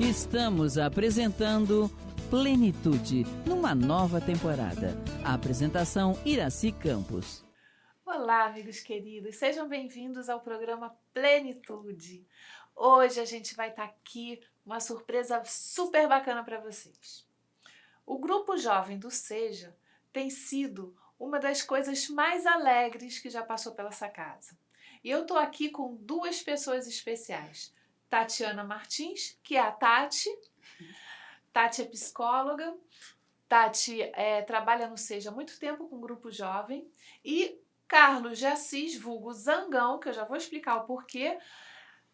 Estamos apresentando Plenitude, numa nova temporada. A apresentação Iraci Campos. Olá, amigos queridos, sejam bem-vindos ao programa Plenitude. Hoje a gente vai estar aqui, uma surpresa super bacana para vocês. O Grupo Jovem do Seja tem sido uma das coisas mais alegres que já passou pela essa casa. E eu estou aqui com duas pessoas especiais. Tatiana Martins, que é a Tati. Tati é psicóloga. Tati trabalha no Seja há muito tempo com o Grupo Jovem. E Carlos de Assis, vulgo Zangão, que eu já vou explicar o porquê.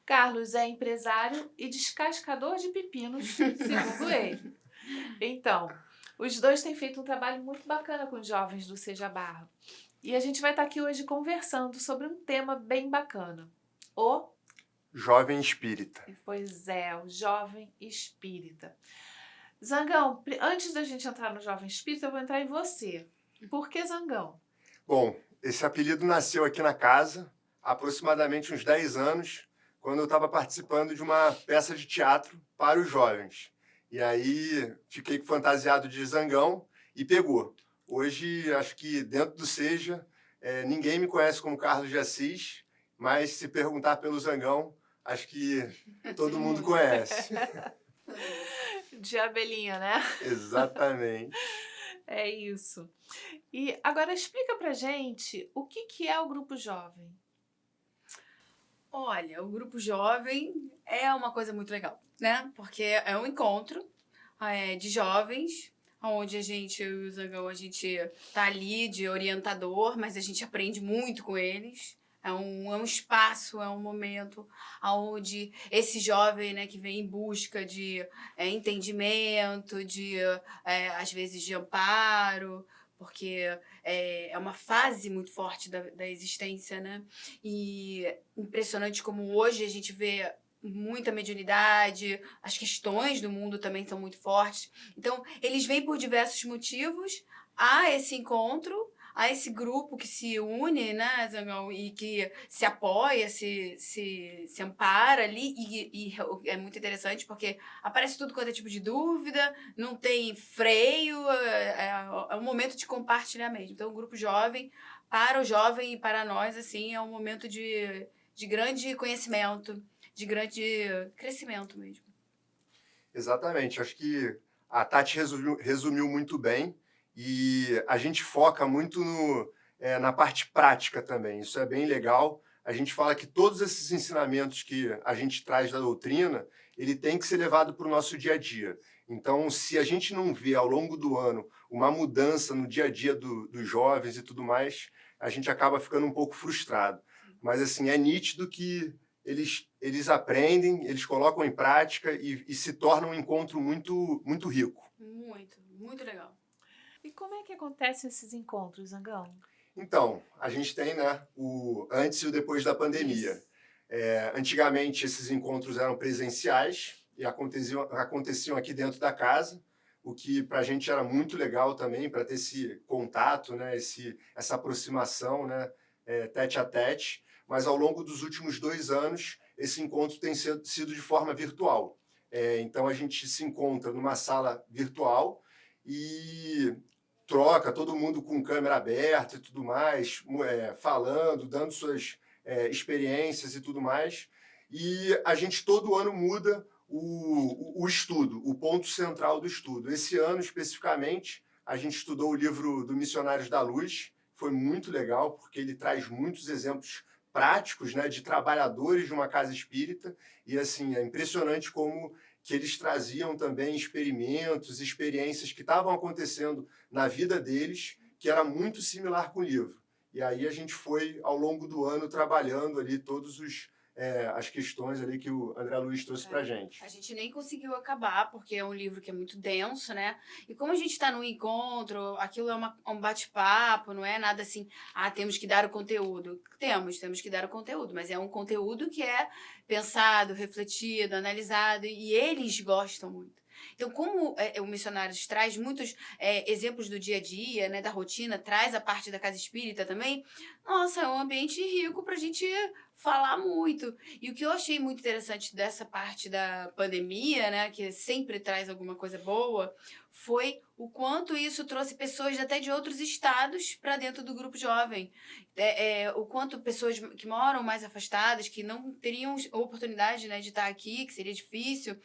Carlos é empresário e descascador de pepinos, segundo ele. Então, os dois têm feito um trabalho muito bacana com os jovens do Seja Barra. E a gente vai estar aqui hoje conversando sobre um tema bem bacana. O Jovem Espírita. Pois é, o Jovem Espírita. Zangão, antes da gente entrar no Jovem Espírita, eu vou entrar em você. Por que Zangão? Bom, esse apelido nasceu aqui na casa há aproximadamente uns 10 anos, quando eu estava participando de uma peça de teatro para os jovens. E aí fiquei fantasiado de Zangão e pegou. Hoje, acho que dentro do Seja, ninguém me conhece como Carlos de Assis, mas se perguntar pelo Zangão, acho que todo mundo conhece. De abelhinha, né? Exatamente. É isso. E agora explica pra gente o que é o Grupo Jovem. Olha, o Grupo Jovem é uma coisa muito legal, né? Porque é um encontro de jovens, onde eu e o Zangão, a gente tá ali de orientador, mas a gente aprende muito com eles. É um espaço, é um momento onde esse jovem, né, que vem em busca de entendimento, às vezes de amparo, porque é uma fase muito forte da existência, né? E impressionante como hoje a gente vê muita mediunidade, as questões do mundo também são muito fortes. Então, eles vêm por diversos motivos a esse encontro, a esse grupo que se une, né, Zangão, e que se apoia, se ampara ali, e é muito interessante porque aparece tudo quanto é tipo de dúvida, não tem freio, é um momento de compartilhar mesmo. Então, o Grupo Jovem, para o jovem e para nós, assim, é um momento de grande conhecimento, de grande crescimento mesmo. Exatamente, acho que a Tati resumiu muito bem. E a gente foca muito na parte prática também. Isso é bem legal. A gente fala que todos esses ensinamentos que a gente traz da doutrina, ele tem que ser levado para o nosso dia a dia. Então, se a gente não vê ao longo do ano uma mudança no dia a dia dos jovens e tudo mais, a gente acaba ficando um pouco frustrado. Mas, assim, é nítido que eles aprendem, eles colocam em prática e se torna um encontro muito, muito rico. Muito, muito legal. E como é que acontecem esses encontros, Zangão? Então, a gente tem, né, o antes e o depois da pandemia. Antigamente, esses encontros eram presenciais e aconteciam aqui dentro da casa, o que para a gente era muito legal também, para ter esse contato, né, essa aproximação, né, tete a tete. Mas ao longo dos últimos 2 anos, esse encontro tem sido de forma virtual. Então, a gente se encontra numa sala virtual e troca, todo mundo com câmera aberta e tudo mais, falando, dando suas experiências e tudo mais. E a gente todo ano muda o estudo, o ponto central do estudo. Esse ano, especificamente, a gente estudou o livro do Missionários da Luz. Foi muito legal, porque ele traz muitos exemplos práticos, né, de trabalhadores de uma casa espírita. E, assim, é impressionante como que eles traziam também experimentos, experiências que estavam acontecendo na vida deles, que era muito similar com o livro. E aí a gente foi, ao longo do ano, trabalhando ali todos as questões ali que o André Luiz trouxe pra gente. A gente nem conseguiu acabar, porque é um livro que é muito denso, né? E como a gente está num encontro, aquilo é um bate-papo, não é nada assim, temos que dar o conteúdo. Temos que dar o conteúdo, mas é um conteúdo que é pensado, refletido, analisado, e eles gostam muito. Então, como o Missionários traz muitos exemplos do dia a dia, né, da rotina, traz a parte da casa espírita também, nossa, é um ambiente rico para a gente falar muito. E o que eu achei muito interessante dessa parte da pandemia, né, que sempre traz alguma coisa boa, foi o quanto isso trouxe pessoas até de outros estados para dentro do grupo jovem. O quanto pessoas que moram mais afastadas, que não teriam oportunidade, né, de estar aqui, que seria difícil,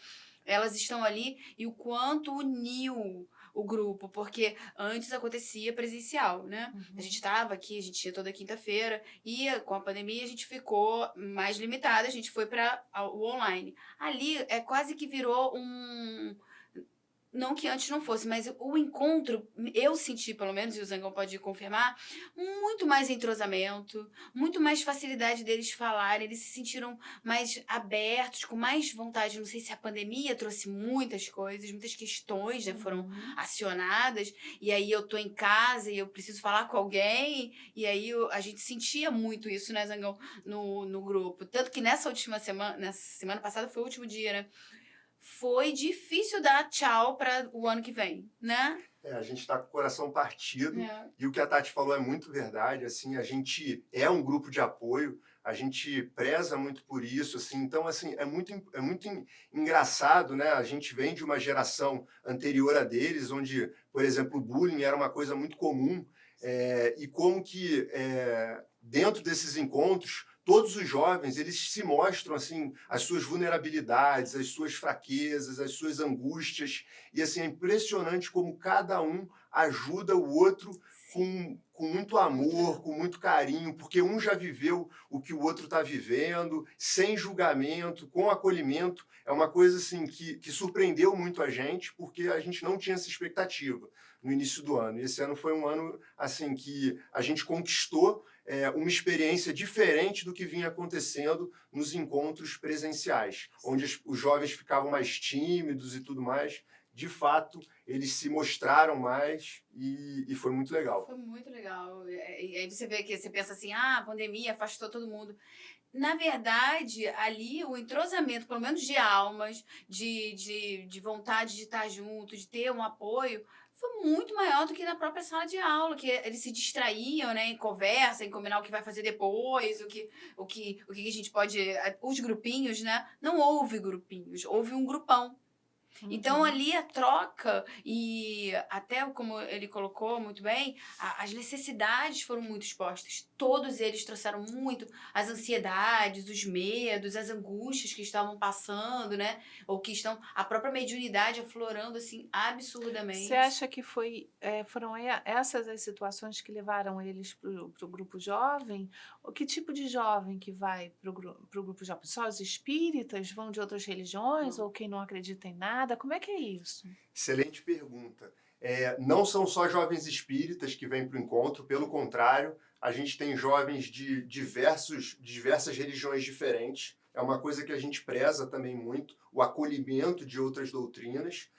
elas estão ali, e o quanto uniu o grupo, porque antes acontecia presencial, né? Uhum. A gente estava aqui, a gente ia toda quinta-feira, e com a pandemia a gente ficou mais limitada, a gente foi para o online. Ali quase que virou não que antes não fosse, mas o encontro, eu senti, pelo menos, e o Zangão pode confirmar, muito mais entrosamento, muito mais facilidade deles falarem, eles se sentiram mais abertos, com mais vontade. Não sei se a pandemia trouxe muitas coisas, muitas questões, né, foram acionadas, e aí eu tô em casa e eu preciso falar com alguém, e aí a gente sentia muito isso, né, Zangão, no grupo. Tanto que nessa semana passada foi o último dia, né? Foi difícil dar tchau para o ano que vem, né? A gente está com o coração partido e o que a Tati falou é muito verdade, assim, a gente é um grupo de apoio, a gente preza muito por isso, assim, então, assim, é muito engraçado, né? A gente vem de uma geração anterior a deles, onde, por exemplo, o bullying era uma coisa muito comum, e como que dentro desses encontros todos os jovens, eles se mostram, assim, as suas vulnerabilidades, as suas fraquezas, as suas angústias. E, assim, é impressionante como cada um ajuda o outro com muito amor, com muito carinho, porque um já viveu o que o outro está vivendo, sem julgamento, com acolhimento. É uma coisa, assim, que surpreendeu muito a gente, porque a gente não tinha essa expectativa no início do ano. E esse ano foi um ano, assim, que a gente conquistou uma experiência diferente do que vinha acontecendo nos encontros presenciais, onde os jovens ficavam mais tímidos e tudo mais. De fato, eles se mostraram mais e foi muito legal. Foi muito legal. E aí você vê que você pensa assim, a pandemia afastou todo mundo. Na verdade, ali o entrosamento, pelo menos de almas, de vontade de estar junto, de ter um apoio, foi muito maior do que na própria sala de aula, que eles se distraíam, né, em conversa, em combinar o que vai fazer depois, o que a gente pode... Os grupinhos, né? Não houve grupinhos, houve um grupão. Então, ali a troca e até como ele colocou muito bem, as necessidades foram muito expostas. Todos eles trouxeram muito as ansiedades, os medos, as angústias que estavam passando, né? Ou que estão... A própria mediunidade aflorando, assim, absurdamente. Você acha que foram essas as situações que levaram eles para o grupo jovem? O que tipo de jovem que vai para o grupo jovem? Só os espíritas? Vão de outras religiões? Ou quem não acredita em nada? Como é que é isso? Excelente pergunta. Não são só jovens espíritas que vêm para o encontro, pelo contrário, a gente tem jovens de diversas religiões diferentes. É uma coisa que a gente preza também muito, o acolhimento de outras doutrinas.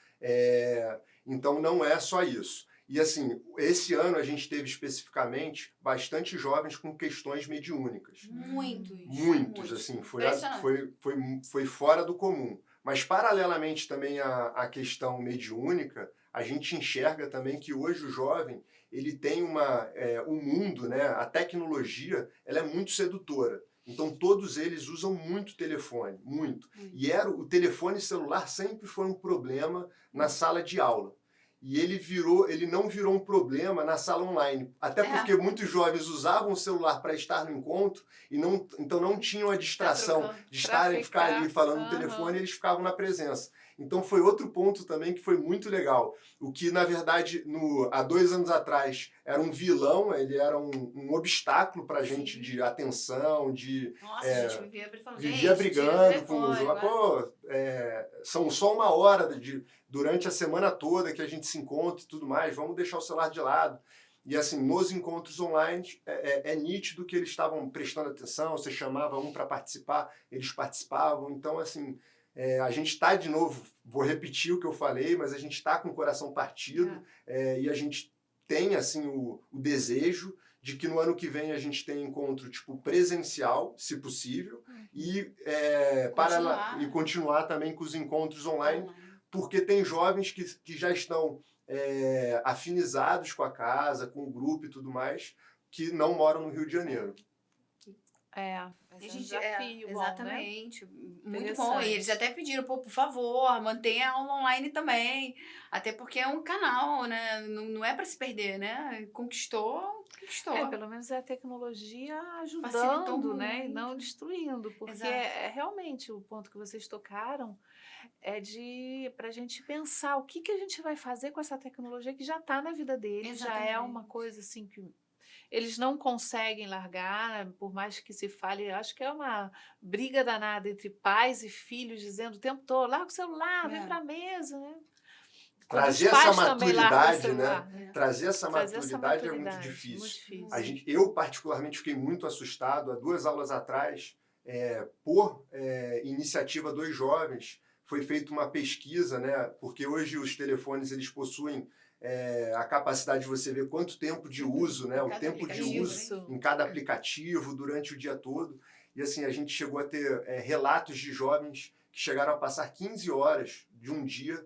Então, não é só isso. E, assim, esse ano a gente teve especificamente bastante jovens com questões mediúnicas. Muitos, assim, foi fora do comum. Mas, paralelamente também à questão mediúnica, a gente enxerga também que hoje o jovem ele tem o mundo, né, a tecnologia, ela é muito sedutora. Então, todos eles usam muito telefone, muito. E o telefone celular sempre foi um problema na sala de aula. E ele não virou um problema na sala online. Até porque muitos jovens usavam o celular para estar no encontro e então não tinham a distração de ficar ali falando no telefone, eles ficavam na presença. Então foi outro ponto também que foi muito legal. O que, na verdade, há 2 anos atrás era um vilão, ele era um obstáculo para a gente de atenção, de... Nossa, a gente vivia brigando com o jogo. São só 1 hora durante a semana toda que a gente se encontra e tudo mais, vamos deixar o celular de lado. E, assim, nos encontros online, é nítido que eles estavam prestando atenção, você chamava um para participar, eles participavam. Então, assim, a gente está, de novo, vou repetir o que eu falei, mas a gente está com o coração partido e a gente tem, assim, o desejo de que no ano que vem a gente tenha encontro tipo presencial, se possível, e continuar também com os encontros online, porque tem jovens que já estão afinizados com a casa, com o grupo e tudo mais, que não moram no Rio de Janeiro. Esse é um desafio bom, né? Exatamente. Muito bom. Interessante. E eles até pediram, por favor, mantenha a aula online também. Até porque é um canal, né? Não é para se perder, né? Conquistou. Pelo menos é a tecnologia Facilitou ajudando, né? E muito. não destruindo. Porque Exato. é realmente o ponto que vocês tocaram para a gente pensar o que a gente vai fazer com essa tecnologia que já está na vida deles, já é uma Exatamente. coisa assim que eles não conseguem largar, por mais que se fale, acho que é uma briga danada entre pais e filhos, dizendo o tempo todo, larga o celular, vem para a mesa, né? Quando os Trazer pais essa também largam o maturidade, celular, né? Trazer essa Trazer essa maturidade é muito maturidade, difícil. muito difícil. Eu, particularmente, fiquei muito assustado. Há 2 aulas atrás, por iniciativa dos jovens, foi feita uma pesquisa, né? Porque hoje os telefones eles possuem a capacidade de você ver quanto tempo de uso, né? O Cada tempo de aplicativo, uso né? em cada aplicativo durante o dia todo. E assim, a gente chegou a ter relatos de jovens que chegaram a passar 15 horas de um dia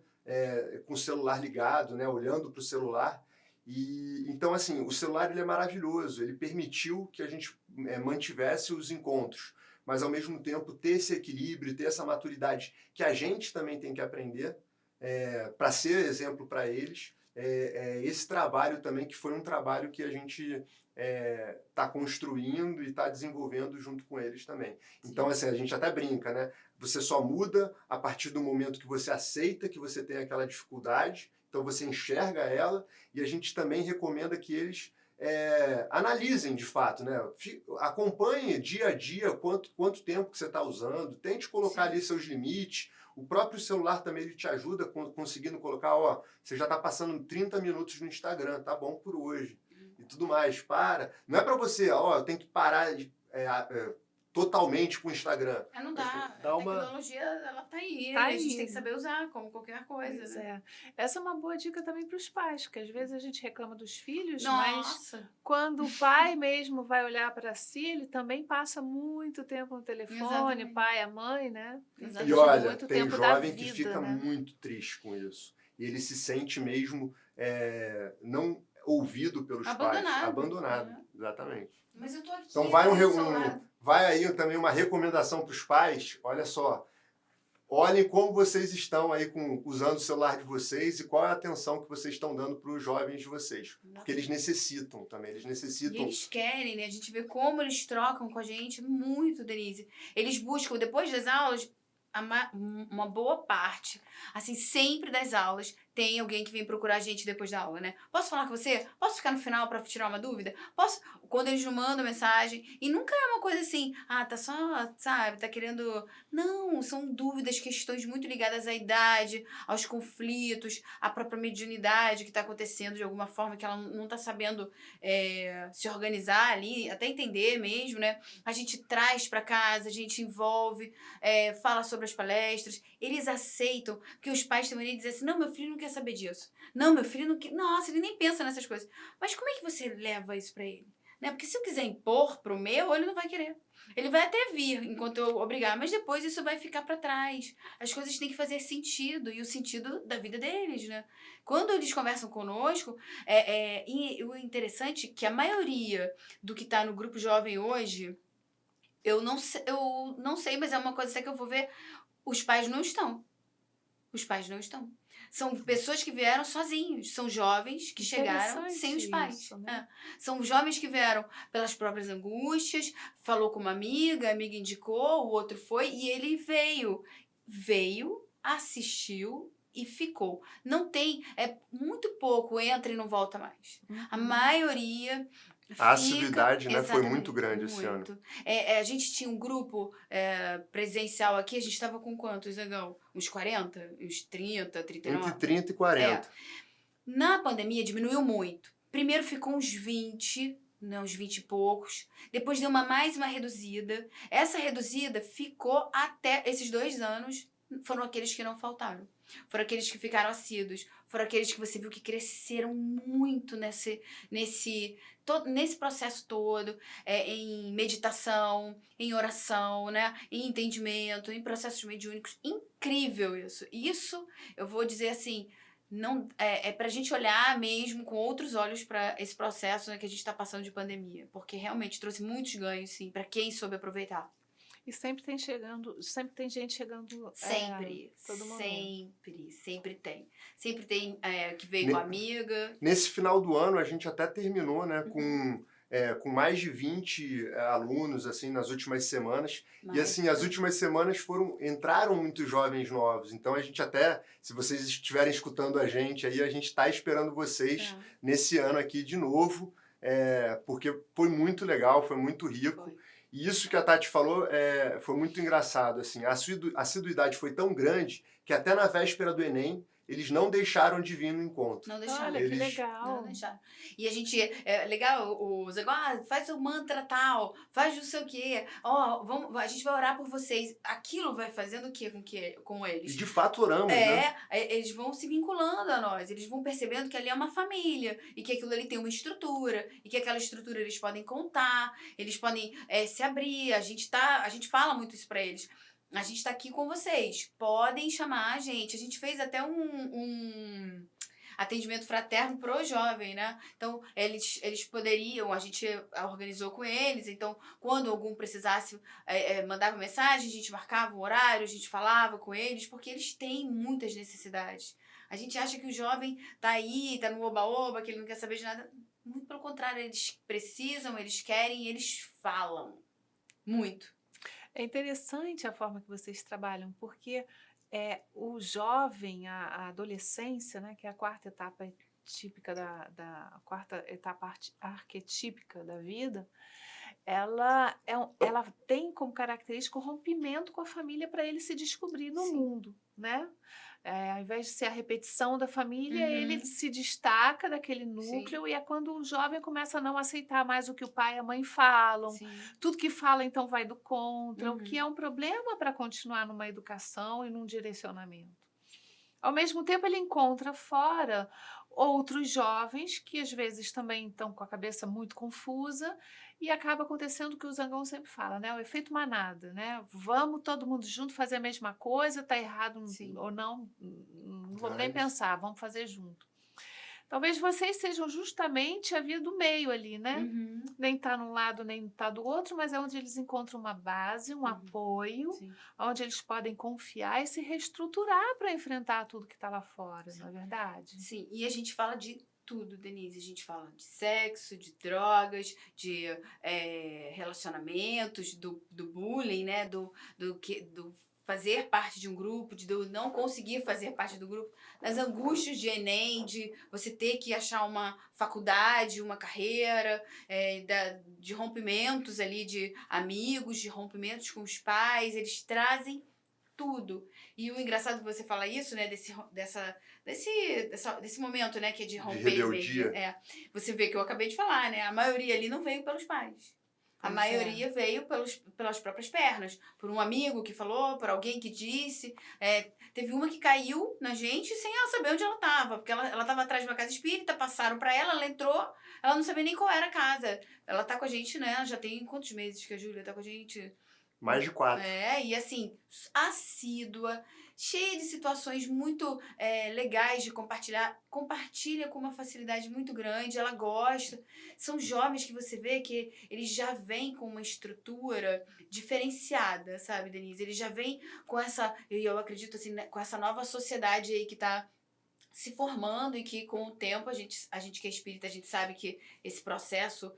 com o celular ligado, né, olhando para o celular. E então, assim, o celular ele é maravilhoso, ele permitiu que a gente mantivesse os encontros, mas ao mesmo tempo ter esse equilíbrio, ter essa maturidade que a gente também tem que aprender para ser exemplo para eles. Esse trabalho também, que foi um trabalho que a gente está construindo e está desenvolvendo junto com eles também. Então, assim, a gente até brinca, né? Você só muda a partir do momento que você aceita que você tem aquela dificuldade, então você enxerga ela, e a gente também recomenda que eles analisem de fato, né? Acompanhe dia a dia quanto tempo que você está usando, tente colocar ali seus limites. O próprio celular também ele te ajuda conseguindo colocar, você já está passando 30 minutos no Instagram, tá bom por hoje. E tudo mais, para. Não é para você, eu tenho que parar totalmente com o Instagram. Não dá. Dá A uma... tecnologia, ela tá aí. Tá A gente aí. tem que saber usar, como qualquer coisa, Pois né? Essa é uma boa dica também para os pais, porque às vezes a gente reclama dos filhos, Nossa. mas quando o pai mesmo vai olhar para si, ele também passa muito tempo no telefone, Exatamente. o pai, a mãe, né? Exatamente. E olha, muito tem tempo da jovem que vida, fica né? muito triste com isso. E ele se sente mesmo não ouvido pelos pais. Abandonado. Exatamente. Mas eu tô aqui. Então vai aí também uma recomendação para os pais. Olha só, olhem como vocês estão aí usando o celular de vocês e qual é a atenção que vocês estão dando para os jovens de vocês. Porque eles necessitam também, eles necessitam. E eles querem, né? A gente vê como eles trocam com a gente muito, Denise. Eles buscam, depois das aulas, uma boa parte, assim, sempre das aulas, tem alguém que vem procurar a gente depois da aula, né? Posso falar com você? Posso ficar no final para tirar uma dúvida? Posso? Quando eles não mandam mensagem. E nunca é uma coisa assim, tá só, sabe, tá querendo... Não, são dúvidas, questões muito ligadas à idade, aos conflitos, à própria mediunidade que tá acontecendo de alguma forma, que ela não tá sabendo se organizar ali, até entender mesmo, né? A gente traz para casa, a gente envolve, fala sobre as palestras, eles aceitam, porque os pais também dizem assim, não, meu filho não quer saber disso. Não, meu filho não quer... Nossa, ele nem pensa nessas coisas. Mas como é que você leva isso para ele? Né? Porque se eu quiser impor pro meu, ele não vai querer. Ele vai até vir enquanto eu obrigar, mas depois isso vai ficar para trás. As coisas têm que fazer sentido, e o sentido da vida deles, né? Quando eles conversam conosco, e o interessante é que a maioria do que está no grupo jovem hoje, eu não sei, mas é uma coisa até que eu vou ver, os pais não estão. Os pais não estão. São pessoas que vieram sozinhos. São jovens que chegaram sem os pais. Isso, né? São jovens que vieram pelas próprias angústias, falou com uma amiga, a amiga indicou, o outro foi, e ele veio, assistiu e ficou. Não tem, muito pouco, entra e não volta mais. A maioria... A assiduidade, né, foi muito grande esse ano. A gente tinha um grupo presencial aqui, a gente estava com quantos, Zagão? Uns 40? Uns 30, 39? Entre 30 e 40. Na pandemia diminuiu muito. Primeiro ficou uns 20, né, uns 20 e poucos. Depois deu mais uma reduzida. Essa reduzida ficou até esses 2 anos foram aqueles que não faltaram. Foram aqueles que ficaram assíduos. Foram aqueles que você viu que cresceram muito nesse processo todo, em meditação, em oração, né? Em entendimento, em processos mediúnicos. Incrível isso. Isso, eu vou dizer assim, não é pra gente olhar mesmo com outros olhos para esse processo, né, que a gente está passando de pandemia. Porque realmente trouxe muitos ganhos, sim, para quem soube aproveitar. E sempre tem gente chegando Sempre, todo momento. sempre tem. Sempre tem que veio com amiga. Nesse final do ano, a gente até terminou, né, com mais de 20 alunos, assim, nas últimas semanas. E, assim, as últimas semanas entraram muitos jovens novos. Então, a gente até, se vocês estiverem escutando a gente aí, a gente está esperando vocês nesse ano aqui de novo, porque foi muito legal, foi muito rico. Foi. E isso que a Tati falou foi muito engraçado, assim. A assiduidade foi tão grande que até na véspera do Enem, eles não deixaram de vir no encontro. Não deixaram. Olha, que legal. Não deixaram. E a gente, legal, os faz o mantra tal, faz não sei o quê, a gente vai orar por vocês. Aquilo vai fazendo o quê com eles? E de fato oramos, né? Eles vão se vinculando a nós, eles vão percebendo que ali é uma família, e que aquilo ali tem uma estrutura, e que aquela estrutura eles podem contar, eles podem se abrir, a gente fala muito isso pra eles. A gente tá aqui com vocês, podem chamar a gente. A gente fez até um atendimento fraterno pro jovem, né? Então, eles poderiam, a gente organizou com eles, então, quando algum precisasse, mandava mensagem, a gente marcava um horário, a gente falava com eles, porque eles têm muitas necessidades. A gente acha que o jovem tá aí, tá no oba-oba, que ele não quer saber de nada. Muito pelo contrário, eles precisam, eles querem, eles falam. Muito. É interessante a forma que vocês trabalham, porque o jovem, a adolescência, né, que é a quarta etapa típica da quarta etapa arquetípica da vida, ela tem como característica o rompimento com a família para ele se descobrir no mundo, né? Ao invés de ser a repetição da família, ele se destaca daquele núcleo. Sim. E é quando o jovem começa a não aceitar mais o que o pai e a mãe falam. Sim. Tudo que fala, então, vai do contra, o que é um problema para continuar numa educação e num direcionamento. Ao mesmo tempo, ele encontra fora outros jovens que, às vezes, também estão com a cabeça muito confusa, e acaba acontecendo o que o Zangão sempre fala, né? O efeito manada, né? Vamos todo mundo junto fazer a mesma coisa, tá errado Sim. ou não vamos nem pensar, vamos fazer junto. Talvez vocês sejam justamente a via do meio ali, né? Nem tá num lado, nem tá do outro, mas é onde eles encontram uma base, um apoio, Sim. onde eles podem confiar e se reestruturar para enfrentar tudo que tá lá fora, Sim. não é verdade? Sim, e a gente fala de tudo, Denise. A gente fala de sexo, de drogas, de relacionamentos, do bullying, né? Do fazer parte de um grupo, de não conseguir fazer parte do grupo, das angústias de Enem, de você ter que achar uma faculdade, uma carreira, de rompimentos ali de amigos, de rompimentos com os pais. Eles trazem tudo. E o engraçado que você fala isso, né, desse momento, né, que é de romper. De rebeldia. Você vê que eu acabei de falar, né, a maioria ali não veio pelos pais. A maioria veio pelas próprias pernas, por um amigo que falou, por alguém que disse. Teve uma que caiu na gente sem ela saber onde ela estava, porque ela estava atrás de uma casa espírita, passaram para ela entrou, ela não sabia nem qual era a casa. Ela tá com a gente, né, já tem quantos meses que a Júlia tá com a gente? Mais de 4. E assim, assídua, cheia de situações muito legais de compartilhar. Compartilha com uma facilidade muito grande, ela gosta. São jovens que você vê que eles já vêm com uma estrutura diferenciada, sabe, Denise? Eles já vêm com eu acredito assim, com essa nova sociedade aí que tá se formando e que com o tempo a gente que é espírita, a gente sabe que esse processo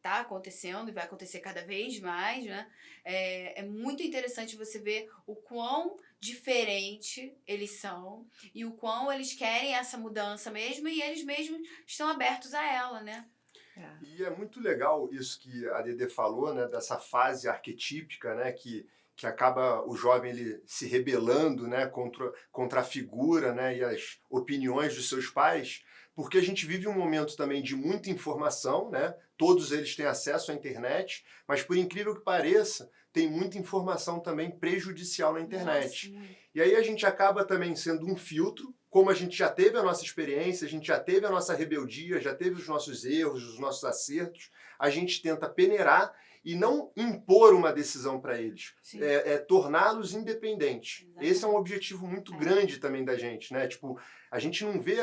tá acontecendo e vai acontecer cada vez mais, né? É muito interessante você ver o quão diferente eles são e o quão eles querem essa mudança mesmo e eles mesmos estão abertos a ela, né? E é muito legal isso que a Dedê falou, né? Dessa fase arquetípica, né? Que acaba o jovem ele se rebelando, né, contra a figura, né, e as opiniões dos seus pais, porque a gente vive um momento também de muita informação, né, todos eles têm acesso à internet, mas por incrível que pareça, tem muita informação também prejudicial na internet. Nossa, muito. E aí a gente acaba também sendo um filtro, como a gente já teve a nossa experiência, a gente já teve a nossa rebeldia, já teve os nossos erros, os nossos acertos, a gente tenta peneirar e não impor uma decisão para eles, Sim. torná-los independentes. Exatamente. Esse é um objetivo muito grande também da gente, né? Tipo, a gente não vê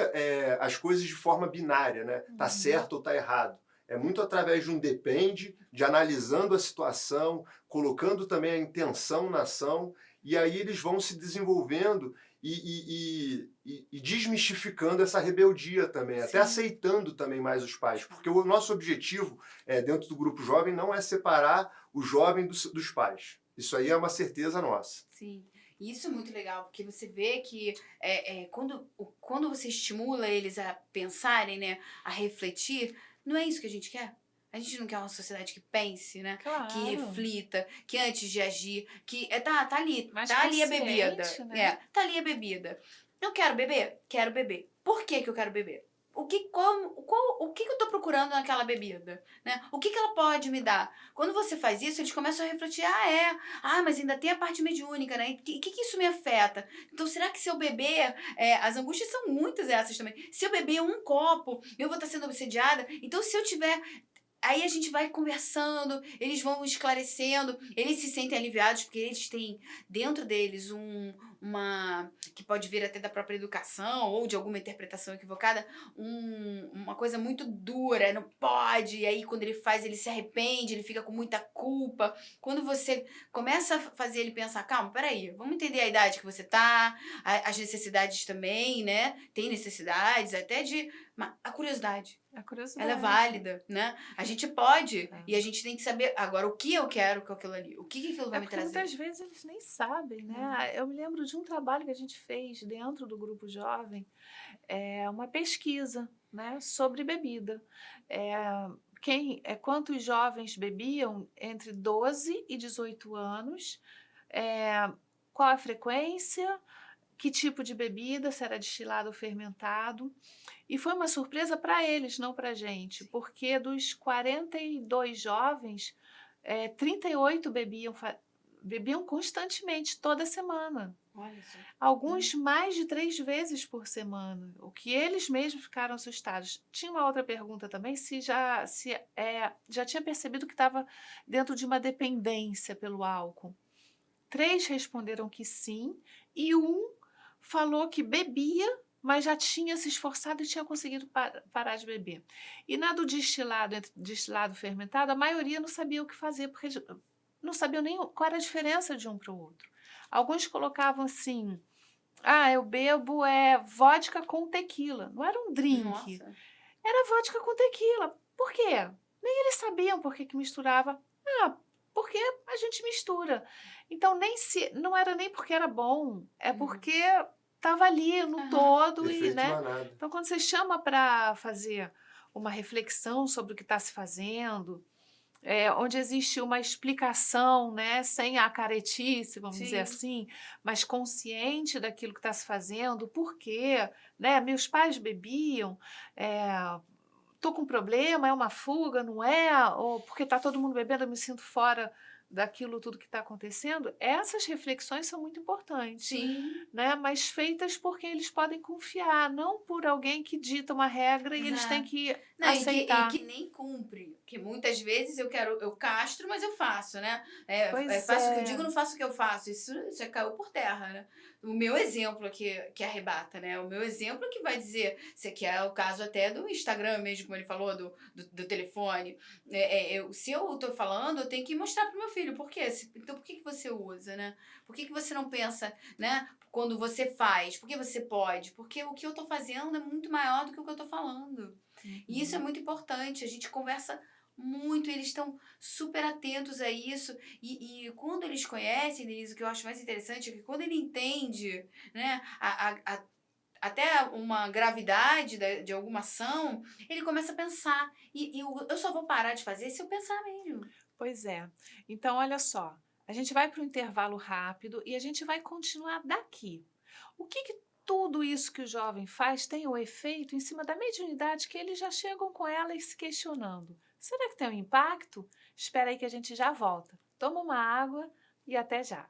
as coisas de forma binária, né? Tá certo ou tá errado. É muito através de um depende, de analisando a situação, colocando também a intenção na ação, e aí eles vão se desenvolvendo e desmistificando essa rebeldia também, até Sim. aceitando também mais os pais. Porque o nosso objetivo dentro do grupo jovem não é separar o jovem dos pais. Isso aí é uma certeza nossa. Sim. E isso é muito legal, porque você vê que quando você estimula eles a pensarem, né, a refletir, não é isso que a gente quer? A gente não quer uma sociedade que pense, né? Claro. Que reflita, que antes de agir, que tá ali, Mais tá ali a bebida. consciente, né? Tá ali a bebida. Eu quero beber? Quero beber. Por que eu quero beber? O que eu tô procurando naquela bebida, né? O que ela pode me dar? Quando você faz isso, eles começam a refletir, mas ainda tem a parte mediúnica, né? E o que isso me afeta? Então, será que se eu beber, as angústias são muitas essas também, se eu beber um copo, eu vou estar sendo obsediada? Então, se eu tiver... Aí a gente vai conversando, eles vão esclarecendo, eles se sentem aliviados porque eles têm dentro deles uma que pode vir até da própria educação ou de alguma interpretação equivocada, uma coisa muito dura, não pode, e aí quando ele faz ele se arrepende, ele fica com muita culpa. Quando você começa a fazer ele pensar, calma, peraí, vamos entender a idade que você tá, as necessidades também, né? Tem necessidades até de... A curiosidade. A curiosidade. Ela é válida, né? A gente pode, e a gente tem que saber agora o que eu quero com aquilo ali. O que aquilo vai me Porque trazer. muitas vezes eles nem sabem, né? Eu me lembro de um trabalho que a gente fez dentro do grupo jovem, uma pesquisa, né, sobre bebida. Quantos jovens bebiam entre 12 e 18 anos, qual a frequência, que tipo de bebida, se era destilado ou fermentado. E foi uma surpresa para eles, não para a gente, porque dos 42 jovens, 38 bebiam constantemente, toda semana. Olha só. Alguns mais de 3 vezes por semana, o que eles mesmos ficaram assustados. Tinha uma outra pergunta também, se já tinha percebido que estava dentro de uma dependência pelo álcool. 3 responderam que sim, e um falou que bebia, mas já tinha se esforçado e tinha conseguido parar de beber. E na do destilado, entre destilado e fermentado, a maioria não sabia o que fazer, porque não sabiam nem qual era a diferença de um para o outro. Alguns colocavam assim, eu bebo vodka com tequila. Não era um drink, Nossa. era vodka com tequila. Por quê? Nem eles sabiam por que misturava. Porque a gente mistura. Então, não era nem porque era bom, é porque estava ali no todo. Efeito Né? manada. Então, quando você chama para fazer uma reflexão sobre o que está se fazendo, onde existe uma explicação, né, sem a caretice, vamos dizer assim, mas consciente daquilo que está se fazendo, por quê? Né? Meus pais bebiam, estou com problema, é uma fuga, não é? Ou porque está todo mundo bebendo, eu me sinto fora daquilo tudo que está acontecendo. Essas reflexões são muito importantes. Sim. Né? Mas feitas por quem eles podem confiar, não por alguém que dita uma regra e eles têm que aceitar. E que nem cumpre. Que muitas vezes eu castro, mas eu faço, né? Pois Faço o que eu digo, não faço o que eu faço. Isso caiu por terra, né? O meu exemplo que arrebata, né? O meu exemplo que vai dizer, que é o caso até do Instagram mesmo, como ele falou, do telefone. Se eu tô falando, eu tenho que mostrar pro meu filho. Por quê? Então, por que você usa, né? Por que você não pensa, né? Quando você faz, por que você pode? Porque o que eu tô fazendo é muito maior do que o que eu tô falando. E isso é muito importante. A gente conversa muito, eles estão super atentos a isso. E quando eles conhecem, Denise, o que eu acho mais interessante é que quando ele entende, né, até uma gravidade de alguma ação, ele começa a pensar. E eu só vou parar de fazer se eu pensar mesmo. Pois é. Então, olha só. A gente vai para um intervalo rápido e a gente vai continuar daqui. O que tudo isso que o jovem faz tem um efeito em cima da mediunidade que eles já chegam com ela e se questionando. Será que tem um impacto? Espera aí que a gente já volta. toma uma água e até já.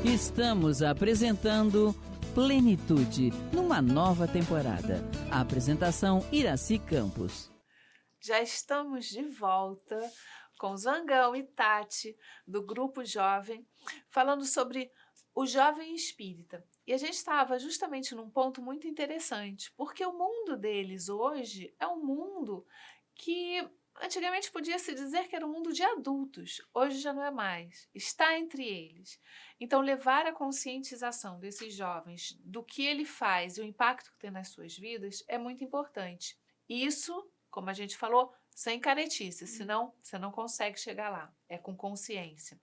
Estamos apresentando Plenitude, numa nova temporada. A apresentação Iraci Campos. Já estamos de volta com Zangão e Tati, do Grupo Jovem, falando sobre o jovem espírita. E a gente estava justamente num ponto muito interessante, porque o mundo deles hoje é um mundo que antigamente podia-se dizer que era um mundo de adultos, hoje já não é mais, está entre eles. Então, levar a conscientização desses jovens do que ele faz e o impacto que tem nas suas vidas é muito importante. Isso, como a gente falou, sem caretice, senão você não consegue chegar lá, é com consciência.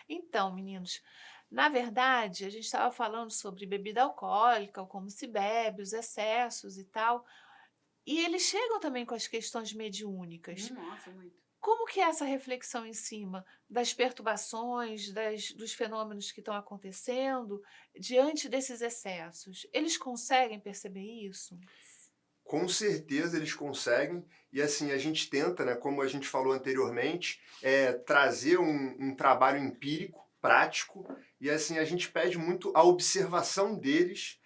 Então, meninos, na verdade, a gente estava falando sobre bebida alcoólica, como se bebe, os excessos e tal, e eles chegam também com as questões mediúnicas. Nossa, muito. Como que é essa reflexão em cima das perturbações, dos fenômenos que estão acontecendo diante desses excessos? Eles conseguem perceber isso? Com certeza eles conseguem, e assim, a gente tenta, né, como a gente falou anteriormente, trazer um trabalho empírico, prático, e assim, a gente pede muito a observação deles,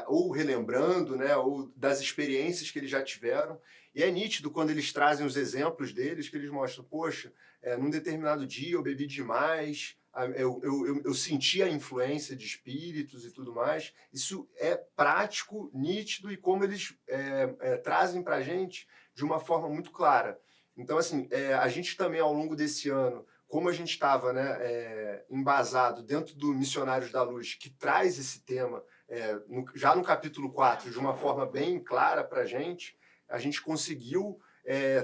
ou relembrando, né, ou das experiências que eles já tiveram, e é nítido quando eles trazem os exemplos deles, que eles mostram, poxa, num determinado dia eu bebi demais, eu senti a influência de espíritos e tudo mais. Isso é prático, nítido, e como eles trazem para a gente de uma forma muito clara. Então, assim, a gente também, ao longo desse ano, como a gente estava, né, embasado dentro do Missionários da Luz, que traz esse tema, já no capítulo 4, de uma forma bem clara para a gente conseguiu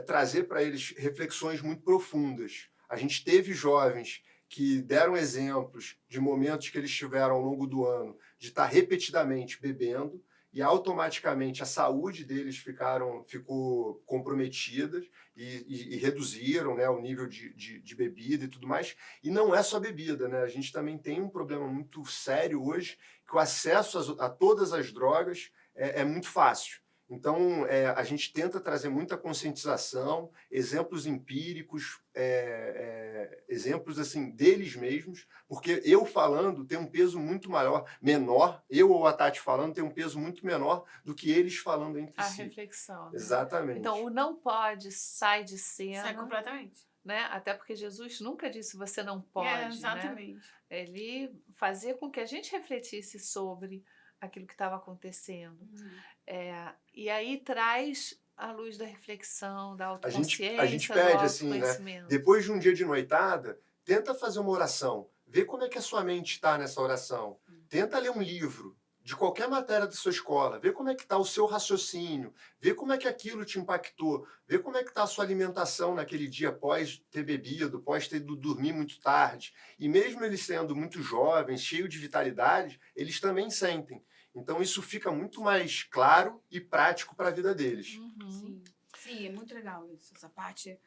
trazer para eles reflexões muito profundas. A gente teve jovens que deram exemplos de momentos que eles tiveram ao longo do ano de estar repetidamente bebendo, e automaticamente a saúde deles ficou comprometida e reduziram, né, o nível de bebida e tudo mais. E não é só bebida, né? A gente também tem um problema muito sério hoje, que o acesso a todas as drogas é muito fácil. Então, a gente tenta trazer muita conscientização, exemplos empíricos, exemplos assim deles mesmos, porque eu falando tem um peso muito menor, eu ou a Tati falando tem um peso muito menor do que eles falando entre si. A reflexão. Né? Exatamente. Então, o não pode sai de cena. Sai completamente. Né? Até porque Jesus nunca disse você não pode. Exatamente. Né? Ele fazia com que a gente refletisse sobre aquilo que estava acontecendo. E aí traz a luz da reflexão, da autoconsciência, a gente pede assim, né? Depois de um dia de noitada, tenta fazer uma oração, vê como é que a sua mente está nessa oração. Tenta ler um livro de qualquer matéria da sua escola, vê como é que está o seu raciocínio, vê como é que aquilo te impactou, vê como é que está a sua alimentação naquele dia após ter bebido, após ter ido dormir muito tarde. E mesmo eles sendo muito jovens, cheios de vitalidade, eles também sentem. Então isso fica muito mais claro e prático para a vida deles. Sim, é muito legal isso. Essa parte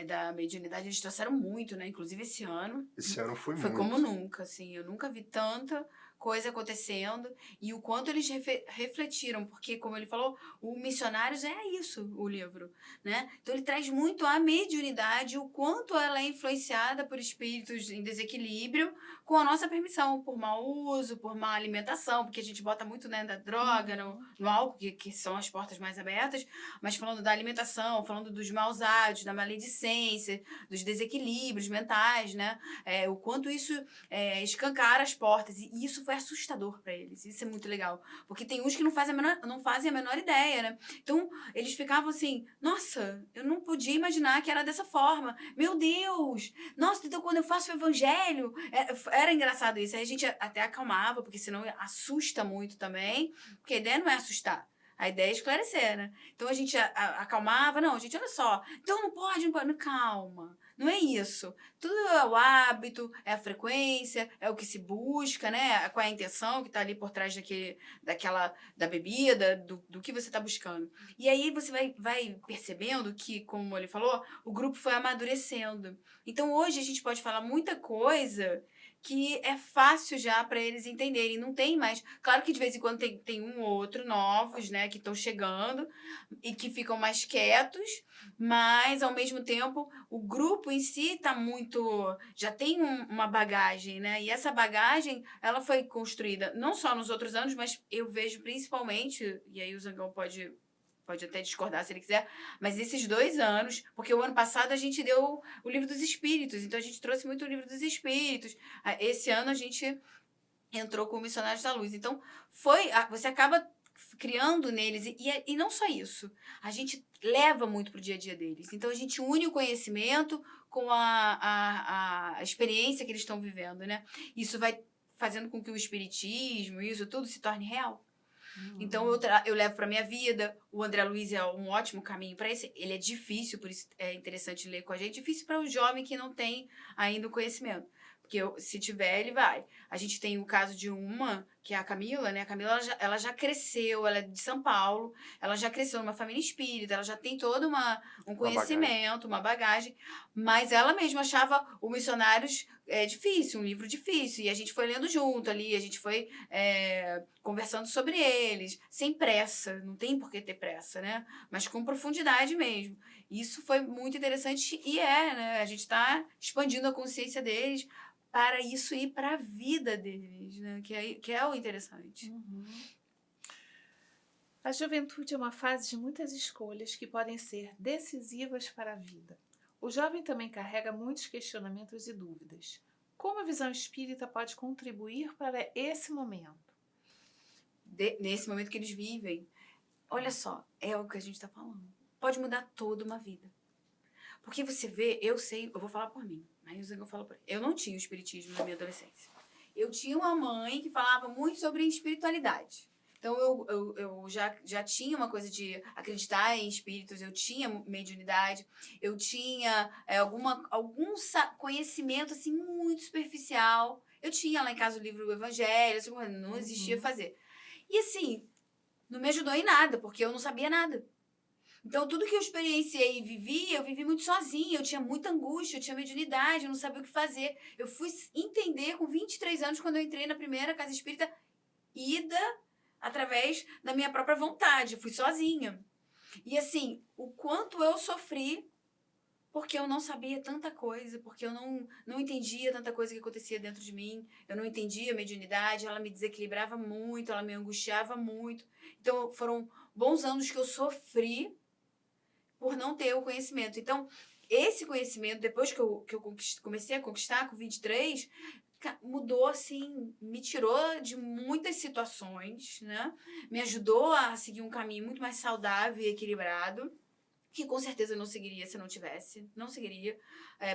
da mediunidade, eles trouxeram muito, né? Inclusive esse ano. Esse ano foi muito. Foi como nunca, assim. Eu nunca vi tanta coisa acontecendo e o quanto eles refletiram, porque, como ele falou, o Missionários é isso, o livro, né? Então, ele traz muito a mediunidade, o quanto ela é influenciada por espíritos em desequilíbrio com a nossa permissão, por mau uso, por má alimentação, porque a gente bota muito, né, da droga, no álcool, que são as portas mais abertas, mas falando da alimentação, falando dos maus hábitos, da maledicência, dos desequilíbrios mentais, né? O quanto isso escancara as portas, e isso foi assustador para eles. Isso é muito legal. Porque tem uns que não fazem a menor ideia, né? Então, eles ficavam assim, nossa, eu não podia imaginar que era dessa forma. Meu Deus! Nossa, então quando eu faço o evangelho... Era engraçado isso. Aí a gente até acalmava, porque senão assusta muito também. Porque a ideia não é assustar. A ideia é esclarecer, né? Então a gente acalmava. Não, gente, olha só. Então não pode. Calma. Não é isso. Tudo é o hábito, é a frequência, é o que se busca, né? Qual é a intenção que está ali por trás da bebida, do que você está buscando. E aí você vai percebendo que, como ele falou, o grupo foi amadurecendo. Então hoje a gente pode falar muita coisa que é fácil já para eles entenderem. Não tem mais... Claro que de vez em quando tem um ou outro novos, né, que estão chegando e que ficam mais quietos, mas, ao mesmo tempo, o grupo em si tá muito... já tem uma bagagem, né? E essa bagagem, ela foi construída não só nos outros anos, mas eu vejo principalmente, e aí o Zangão pode até discordar se ele quiser, mas esses 2 anos, porque o ano passado a gente deu o Livro dos Espíritos, então a gente trouxe muito o Livro dos Espíritos. Esse ano a gente entrou com o Missionários da Luz. Então, você acaba criando neles, e não só isso, a gente leva muito para o dia a dia deles. Então, a gente une o conhecimento com a experiência que eles estão vivendo, né? Isso vai fazendo com que o espiritismo, isso tudo se torne real. Então, eu levo para minha vida. O André Luiz é um ótimo caminho para isso. Ele é difícil, por isso é interessante ler com a gente. Difícil para o jovem que não tem ainda o conhecimento. Porque se tiver, ele vai. A gente tem o caso de uma, que é a Camila, né? A Camila, ela já cresceu, ela é de São Paulo, ela já cresceu numa família espírita, ela já tem todo um conhecimento, uma bagagem. Mas ela mesma achava o Missionários difícil, um livro difícil. E a gente foi lendo junto ali, a gente foi conversando sobre eles, sem pressa. Não tem por que ter pressa, né? Mas com profundidade mesmo. Isso foi muito interessante né? A gente está expandindo a consciência deles para isso ir para a vida deles, né? Que é o interessante. A juventude é uma fase de muitas escolhas que podem ser decisivas para a vida. O jovem também carrega muitos questionamentos e dúvidas. Como a visão espírita pode contribuir para esse momento? Nesse momento que eles vivem. Olha só, é o que a gente está falando. Pode mudar toda uma vida. Porque você vê, eu vou falar por mim. Aí o Zangão fala por ele. Eu não tinha o espiritismo na minha adolescência. Eu tinha uma mãe que falava muito sobre espiritualidade. Então, eu já tinha uma coisa de acreditar em espíritos, eu tinha mediunidade, eu tinha algum conhecimento, assim, muito superficial. Eu tinha lá em casa o livro do Evangelho, assim, não existia fazer. E, assim, não me ajudou em nada, porque eu não sabia nada. Então, tudo que eu experienciei e vivi, eu vivi muito sozinha, eu tinha muita angústia, eu tinha mediunidade, eu não sabia o que fazer. Eu fui entender com 23 anos, quando eu entrei na primeira casa espírita, através da minha própria vontade, eu fui sozinha. E assim, o quanto eu sofri porque eu não sabia tanta coisa, porque eu não entendia tanta coisa que acontecia dentro de mim, eu não entendia a mediunidade, ela me desequilibrava muito, ela me angustiava muito. Então, foram bons anos que eu sofri por não ter o conhecimento. Então, esse conhecimento, depois que eu comecei a conquistar com 23, mudou, assim, me tirou de muitas situações, né? Me ajudou a seguir um caminho muito mais saudável e equilibrado, que com certeza eu não seguiria se eu não tivesse, não seguiria,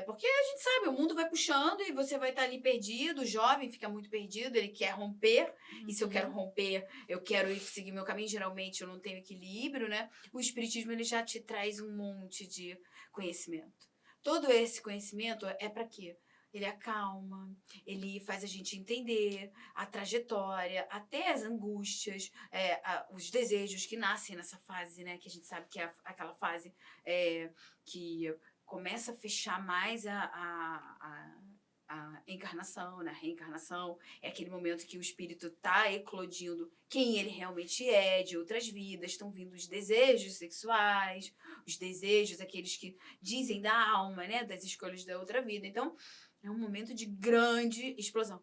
porque a gente sabe, o mundo vai puxando e você vai estar ali perdido, o jovem fica muito perdido, ele quer romper, e se eu quero romper, eu quero ir seguir meu caminho, geralmente eu não tenho equilíbrio, né? O espiritismo, ele já te traz um monte de conhecimento. Todo esse conhecimento é para quê? Ele acalma, ele faz a gente entender a trajetória, até as angústias, os desejos que nascem nessa fase, né? Que a gente sabe que é aquela fase que começa a fechar mais a encarnação, né? A reencarnação. É aquele momento que o espírito está eclodindo quem ele realmente é, de outras vidas. Estão vindo os desejos sexuais, os desejos, aqueles que dizem da alma, né? Das escolhas da outra vida. Então, é um momento de grande explosão.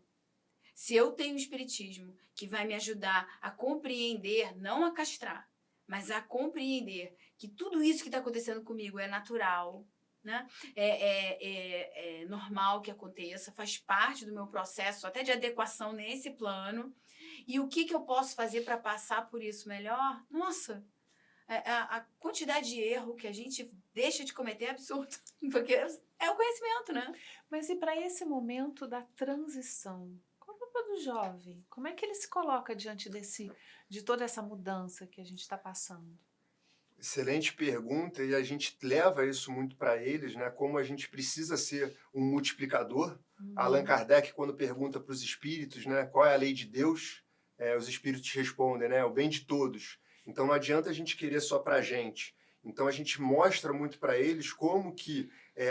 Se eu tenho o espiritismo que vai me ajudar a compreender, não a castrar, mas a compreender que tudo isso que está acontecendo comigo é natural, né? É normal que aconteça, faz parte do meu processo até de adequação nesse plano. E o que eu posso fazer para passar por isso melhor? Nossa, a quantidade de erro que a gente deixa de cometer é absurda, porque é o conhecimento, né? Mas e para esse momento da transição? Qual é o papel do jovem? Como é que ele se coloca diante de toda essa mudança que a gente está passando? Excelente pergunta, e a gente leva isso muito para eles, né? Como a gente precisa ser um multiplicador. Allan Kardec, quando pergunta para os espíritos, né, qual é a lei de Deus, os espíritos respondem, né, o bem de todos. Então não adianta a gente querer só para a gente. Então a gente mostra muito para eles como que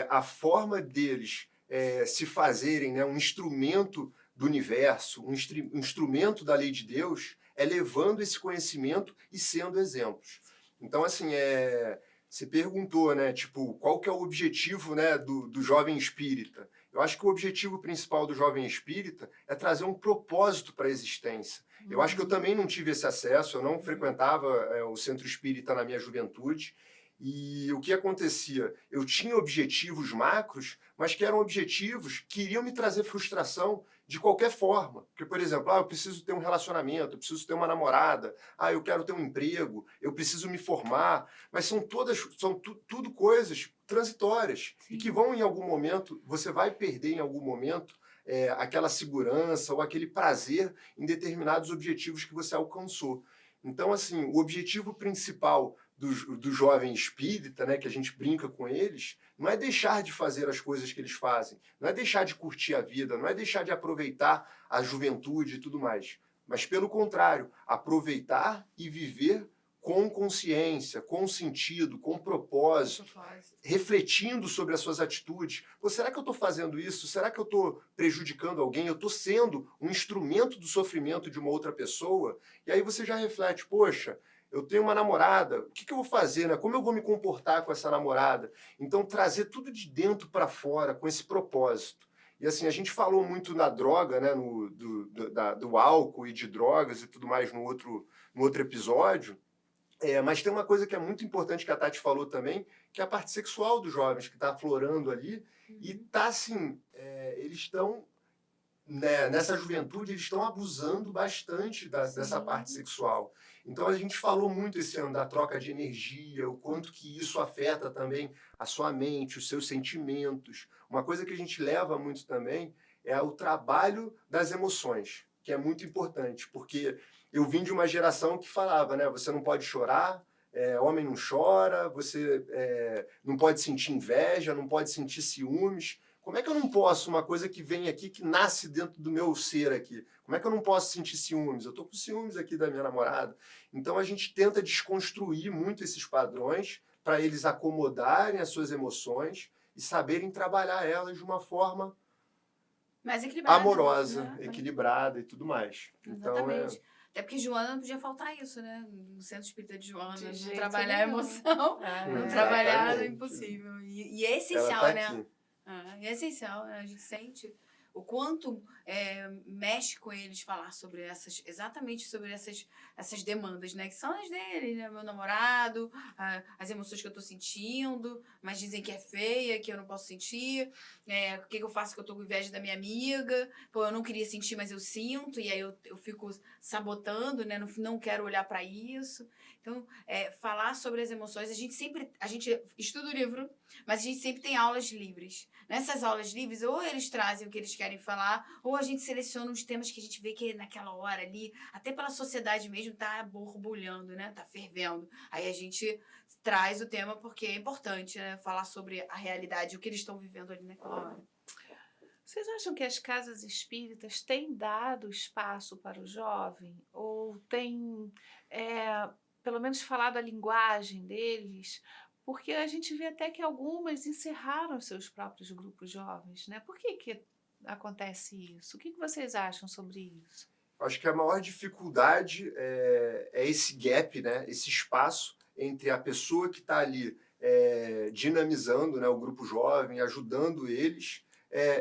a forma deles se fazerem, né, um instrumento do universo, um instrumento da lei de Deus, é levando esse conhecimento e sendo exemplos. Então, assim, você perguntou, né, tipo, qual que é o objetivo, né, do jovem espírita? Eu acho que o objetivo principal do jovem espírita é trazer um propósito para a existência. Eu acho que eu também não tive esse acesso, eu não frequentava o centro espírita na minha juventude, e o que acontecia? Eu tinha objetivos macros, mas que eram objetivos que iriam me trazer frustração de qualquer forma. Porque, por exemplo, eu preciso ter um relacionamento, eu preciso ter uma namorada, eu quero ter um emprego, eu preciso me formar, mas são tudo coisas transitórias. Sim. E que vão em algum momento, você vai perder em algum momento aquela segurança ou aquele prazer em determinados objetivos que você alcançou. Então, assim, o objetivo principal do jovem espírita, né, que a gente brinca com eles, não é deixar de fazer as coisas que eles fazem, não é deixar de curtir a vida, não é deixar de aproveitar a juventude e tudo mais, mas, pelo contrário, aproveitar e viver com consciência, com sentido, com propósito, refletindo sobre as suas atitudes. Pô, será que eu estou fazendo isso? Será que eu estou prejudicando alguém? Eu estou sendo um instrumento do sofrimento de uma outra pessoa? E aí você já reflete, poxa, eu tenho uma namorada, o que eu vou fazer, né? Como eu vou me comportar com essa namorada? Então, trazer tudo de dentro para fora, com esse propósito. E assim, a gente falou muito na droga, né? Do álcool e de drogas e tudo mais no outro episódio. Mas tem uma coisa que é muito importante que a Tati falou também, que é a parte sexual dos jovens, que está aflorando ali. E está assim, eles estão, né, nessa juventude, eles estão abusando bastante dessa parte sexual. Então a gente falou muito esse ano da troca de energia, o quanto que isso afeta também a sua mente, os seus sentimentos. Uma coisa que a gente leva muito também é o trabalho das emoções, que é muito importante, porque eu vim de uma geração que falava, né, você não pode chorar, homem não chora, você não pode sentir inveja, não pode sentir ciúmes. Como é que eu não posso, uma coisa que vem aqui, que nasce dentro do meu ser aqui, como é que eu não posso sentir ciúmes? Eu estou com ciúmes aqui da minha namorada. Então a gente tenta desconstruir muito esses padrões para eles acomodarem as suas emoções e saberem trabalhar elas de uma forma mais equilibrada, amorosa, né? Equilibrada e tudo mais. Exatamente. Então, até porque Joana não podia faltar isso, né? No Centro Espírita de Joana, não trabalhar a emoção, não trabalhar é impossível. E é essencial, tá, né? É essencial, né? A gente sente o quanto mexe com eles falar sobre exatamente sobre essas demandas, né? Que são as dele, né? Meu namorado, as emoções que eu tô sentindo, mas dizem que é feia, que eu não posso sentir. O que eu faço que eu tô com inveja da minha amiga? Pô, eu não queria sentir, mas eu sinto, e aí eu fico sabotando, né? Não quero olhar para isso. Então, falar sobre as emoções, a gente estuda o livro, mas a gente sempre tem aulas livres. Nessas aulas livres, ou eles trazem o que eles querem falar, ou a gente seleciona os temas que a gente vê que naquela hora ali, até pela sociedade mesmo, tá borbulhando, né? Tá fervendo. Aí a gente traz o tema porque é importante, né? Falar sobre a realidade, o que eles estão vivendo ali naquela hora. Vocês acham que as casas espíritas têm dado espaço para o jovem? Ou têm, pelo menos, falado a linguagem deles? Porque a gente vê até que algumas encerraram seus próprios grupos jovens, né? Por que acontece isso? O que vocês acham sobre isso? Acho que a maior dificuldade é esse gap, né? Esse espaço entre a pessoa que está ali dinamizando, né, o grupo jovem, ajudando eles,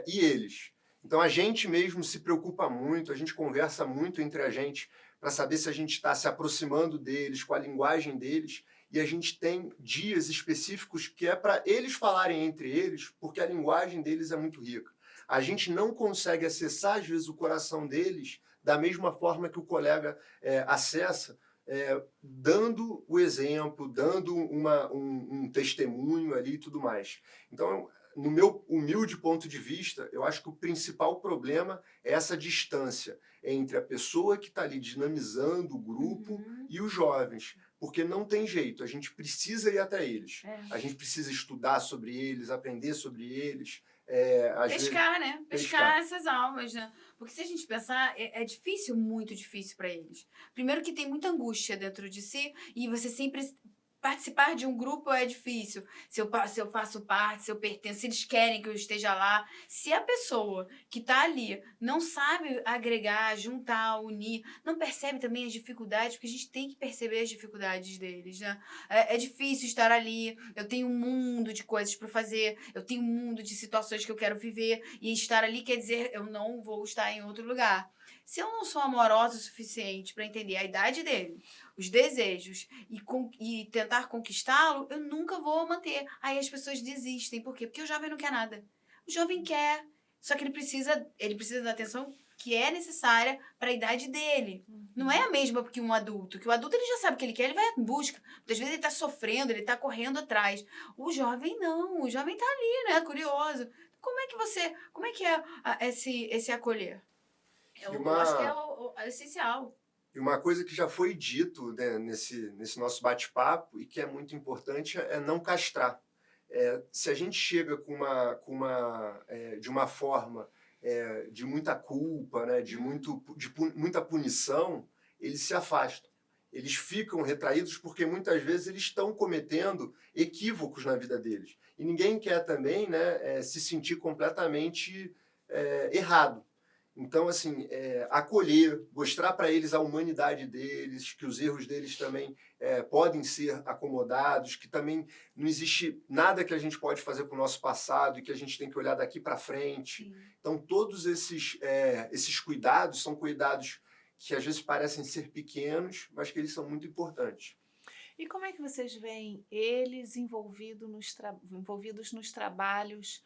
e eles. Então a gente mesmo se preocupa muito, a gente conversa muito entre a gente para saber se a gente está se aproximando deles, com a linguagem deles, e a gente tem dias específicos que é para eles falarem entre eles, porque a linguagem deles é muito rica. A gente não consegue acessar, às vezes, o coração deles da mesma forma que o colega acessa, dando o exemplo, dando um testemunho ali e tudo mais. Então, no meu humilde ponto de vista, eu acho que o principal problema é essa distância entre a pessoa que está ali dinamizando o grupo e os jovens. Porque não tem jeito, a gente precisa ir até eles. A gente precisa estudar sobre eles, aprender sobre eles. Pescar, né? Pescar essas almas, né? Porque se a gente pensar, é difícil, muito difícil para eles. Primeiro que tem muita angústia dentro de si e você sempre participar de um grupo é difícil. Se eu faço parte, se eu pertenço, se eles querem que eu esteja lá. Se a pessoa que está ali não sabe agregar, juntar, unir, não percebe também as dificuldades, porque a gente tem que perceber as dificuldades deles, né? É difícil estar ali, eu tenho um mundo de coisas para fazer, eu tenho um mundo de situações que eu quero viver, e estar ali quer dizer eu não vou estar em outro lugar. Se eu não sou amorosa o suficiente para entender a idade dele, os desejos e tentar conquistá-lo, eu nunca vou manter. Aí as pessoas desistem. Por quê? Porque o jovem não quer nada. O jovem quer, só que ele precisa da atenção que é necessária para a idade dele. Não é a mesma que um adulto. Que o adulto ele já sabe o que ele quer, ele vai em busca. Muitas vezes ele está sofrendo, ele está correndo atrás. O jovem não. O jovem está ali, né? Curioso. Como é que é esse acolher? Eu acho que é o essencial. E uma coisa que já foi dito, né, nesse nosso bate-papo e que é muito importante é não castrar. Se a gente chega de uma forma de muita culpa, né, de muita punição, eles se afastam. Eles ficam retraídos porque muitas vezes eles estão cometendo equívocos na vida deles. E ninguém quer também, né, se sentir completamente errado. Então, assim, acolher, mostrar para eles a humanidade deles, que os erros deles também podem ser acomodados, que também não existe nada que a gente pode fazer com o nosso passado e que a gente tem que olhar daqui para frente. Sim. Então, todos esses cuidados são cuidados que às vezes parecem ser pequenos, mas que eles são muito importantes. E como é que vocês veem eles envolvidos nos trabalhos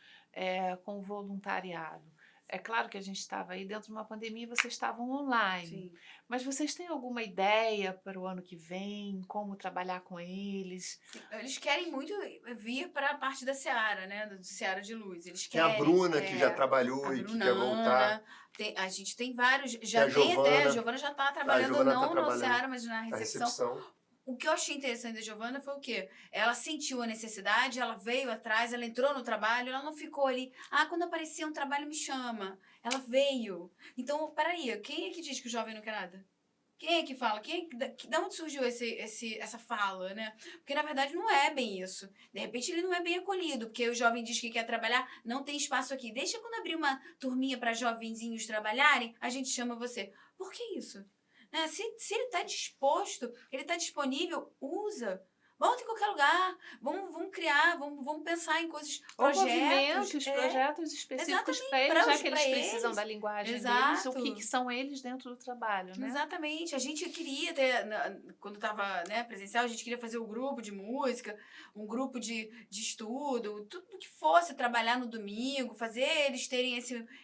com o voluntariado? É claro que a gente estava aí dentro de uma pandemia e vocês estavam online. Sim. Mas vocês têm alguma ideia para o ano que vem? Como trabalhar com eles? Eles querem muito vir para a parte da Seara, né? Do Seara de Luz. Eles querem. Tem a Bruna, que já trabalhou e que quer voltar. A gente tem vários. A Giovana já está trabalhando no Seara, mas na recepção. O que eu achei interessante da Giovana foi o quê? Ela sentiu a necessidade, ela veio atrás, ela entrou no trabalho, ela não ficou ali, quando aparecer um trabalho me chama. Ela veio. Então, peraí, quem é que diz que o jovem não quer nada? Quem é que fala? Da onde surgiu essa fala, né? Porque, na verdade, não é bem isso. De repente, ele não é bem acolhido, porque o jovem diz que quer trabalhar, não tem espaço aqui. Deixa quando abrir uma turminha para jovenzinhos trabalharem, a gente chama você. Por que isso? Né? Se ele está disposto, ele está disponível, usa. Volta em qualquer lugar. Vamos criar, vamos pensar em coisas, projetos específicos para eles, já que eles precisam da linguagem deles, o que são eles dentro do trabalho, né? Exatamente. A gente queria ter, quando estava presencial, a gente queria fazer um grupo de música, um grupo de estudo, tudo que fosse trabalhar no domingo, fazer eles terem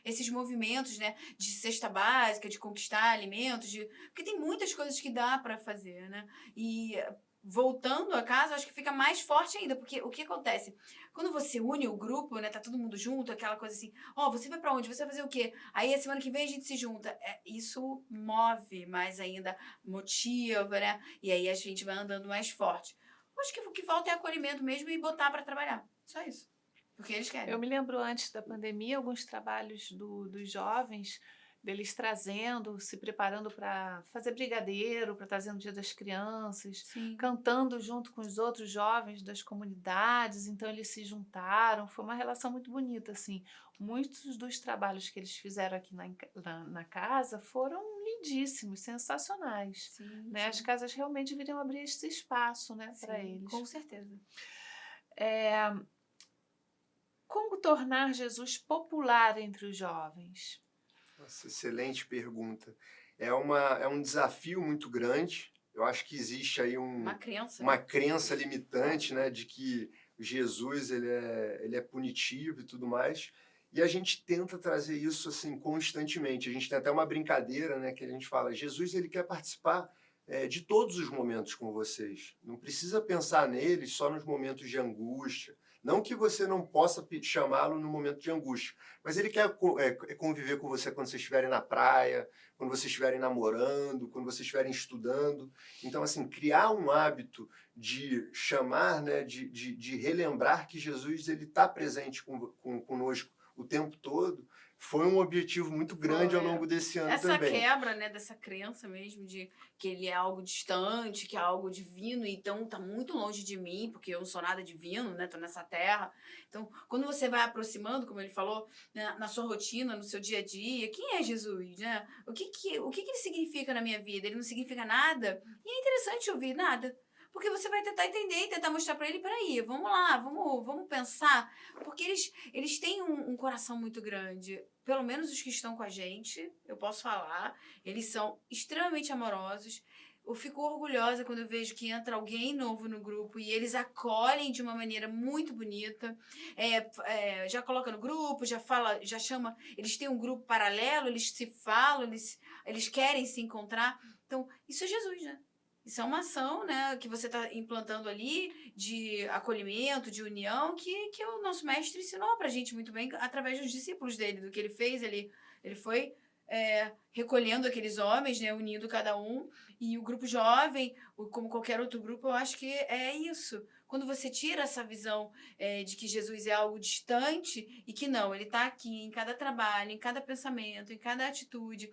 esses movimentos, né, de cesta básica, de conquistar alimentos, porque tem muitas coisas que dá para fazer, né? E voltando a casa, acho que fica mais forte ainda, porque o que acontece? Quando você une o grupo, né, tá todo mundo junto, aquela coisa assim, você vai pra onde? Você vai fazer o quê? Aí a semana que vem a gente se junta. Isso move mais ainda, motiva, né? E aí a gente vai andando mais forte. Acho que o que falta é acolhimento mesmo e botar pra trabalhar. Só isso. Porque eles querem. Eu me lembro antes da pandemia, alguns trabalhos dos jovens, deles se preparando para fazer brigadeiro, para trazer no Dia das Crianças, sim, cantando junto com os outros jovens das comunidades, então eles se juntaram, foi uma relação muito bonita, assim. Muitos dos trabalhos que eles fizeram aqui na casa foram lindíssimos, sensacionais. Sim, né? Sim. As casas realmente deveriam abrir esse espaço, né, para eles. Com certeza. Como tornar Jesus popular entre os jovens? Nossa, excelente pergunta. É um desafio muito grande. Eu acho que existe aí uma crença limitante, né, de que Jesus ele é punitivo e tudo mais. E a gente tenta trazer isso assim constantemente. A gente tem até uma brincadeira, né, que a gente fala: Jesus ele quer participar de todos os momentos com vocês. Não precisa pensar neles só nos momentos de angústia. Não que você não possa chamá-lo no momento de angústia, mas ele quer conviver com você quando vocês estiverem na praia, quando vocês estiverem namorando, quando vocês estiverem estudando. Então, assim, criar um hábito de chamar, né, de relembrar que Jesus está presente conosco o tempo todo, foi um objetivo muito grande ao longo desse ano Essa também. quebra, né, dessa crença mesmo de que ele é algo distante, que é algo divino, então tá muito longe de mim, porque eu não sou nada divino, né, tô nessa terra. Então, quando você vai aproximando, como ele falou, né, na sua rotina, no seu dia a dia, quem é Jesus, né? O que ele significa na minha vida? Ele não significa nada? E é interessante ouvir nada. Porque você vai tentar entender e tentar mostrar para ele, peraí, vamos lá, vamos pensar. Porque eles têm um coração muito grande. Pelo menos os que estão com a gente, eu posso falar, eles são extremamente amorosos. Eu fico orgulhosa quando eu vejo que entra alguém novo no grupo e eles acolhem de uma maneira muito bonita. Já coloca no grupo, já fala, já chama. Eles têm um grupo paralelo, eles se falam, eles querem se encontrar. Então, isso é Jesus, né? Isso é uma ação, né, que você está implantando ali de acolhimento, de união, que o nosso mestre ensinou para a gente muito bem através dos discípulos dele, do que ele fez. Ele foi recolhendo aqueles homens, né, unindo cada um. E o grupo jovem, como qualquer outro grupo, eu acho que é isso. Quando você tira essa visão de que Jesus é algo distante e que não, ele está aqui em cada trabalho, em cada pensamento, em cada atitude,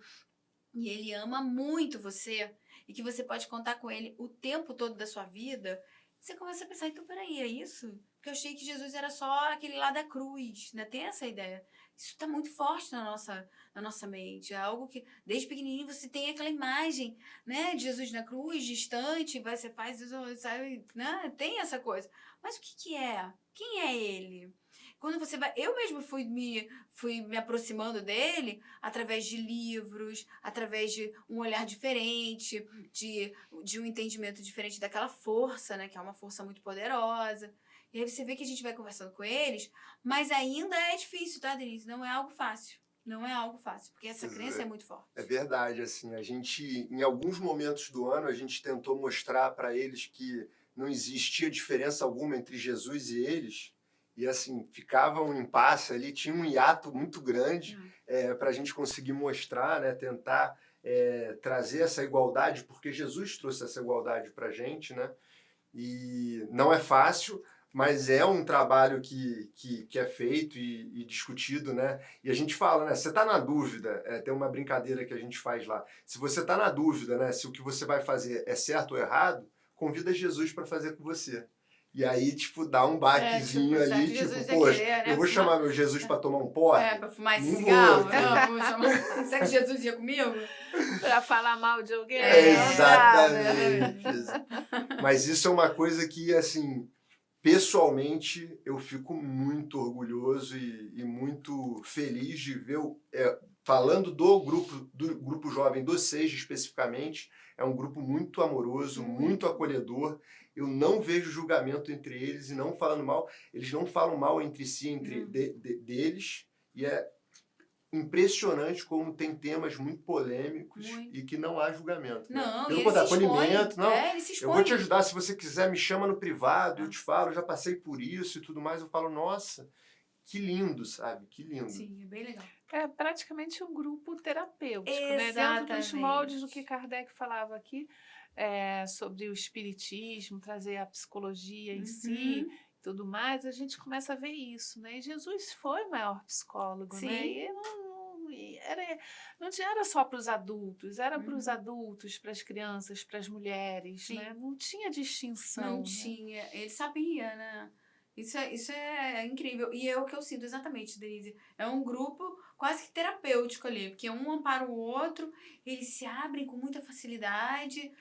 e ele ama muito você, e que você pode contar com ele o tempo todo da sua vida, você começa a pensar, então, peraí, é isso? Porque eu achei que Jesus era só aquele lá da cruz, né? Tem essa ideia. Isso está muito forte na nossa mente. É algo que, desde pequenininho, você tem aquela imagem, né? De Jesus na cruz, distante, você faz isso, sabe? Né? Tem essa coisa. Mas o que é? Quem é ele? Quando você vai... Eu mesmo fui me aproximando dele através de livros, através de um olhar diferente, de um entendimento diferente daquela força, né? Que é uma força muito poderosa. E aí você vê que a gente vai conversando com eles, mas ainda é difícil, tá, Denise? Não é algo fácil. Não é algo fácil, porque essa crença é muito forte. É verdade, assim, a gente, em alguns momentos do ano, a gente tentou mostrar para eles que não existia diferença alguma entre Jesus e eles, e assim, ficava um impasse ali, tinha um hiato muito grande para a gente conseguir mostrar, né, tentar trazer essa igualdade, porque Jesus trouxe essa igualdade para a gente, né, e não é fácil, mas é um trabalho que é feito e discutido, né? E a gente fala, né? Você está na dúvida, tem uma brincadeira que a gente faz lá. Se você está na dúvida, né? Se o que você vai fazer é certo ou errado, convida Jesus para fazer com você. E aí, tipo, dá um baquezinho ali, tipo, poxa, eu vou chamar meu Jesus para tomar um porre? Para fumar esse cigarro? Não, vou chamar... Será que Jesus ia comigo? Para falar mal de alguém? Exatamente. Mas isso é uma coisa que, assim, pessoalmente, eu fico muito orgulhoso e muito feliz de ver, falando do grupo jovem do SEJA especificamente, é um grupo muito amoroso, muito acolhedor. Eu não vejo julgamento entre eles e não falando mal. Eles não falam mal entre si, deles. E é impressionante como tem temas muito polêmicos e que não há julgamento. Não, né? Pelo contrário, acolhimento. Não, eles se expõem. Eu vou te ajudar, se você quiser, me chama no privado, eu te falo, eu já passei por isso e tudo mais. Eu falo, nossa, que lindo, sabe? Que lindo. Sim, é bem legal. É praticamente um grupo terapêutico, Exatamente. né? Dentro dos moldes do que Kardec falava aqui, sobre o espiritismo, trazer a psicologia em si, tudo mais, a gente começa a ver isso, né? E Jesus foi o maior psicólogo, Sim. né? E não era só para os adultos, era para os adultos, para as crianças, para as mulheres, né? Não tinha distinção. Não né? tinha, ele sabia, né? Isso é incrível. E é o que eu sinto exatamente, Denise. É um grupo quase que terapêutico ali, porque um ampara o outro, eles se abrem com muita facilidade.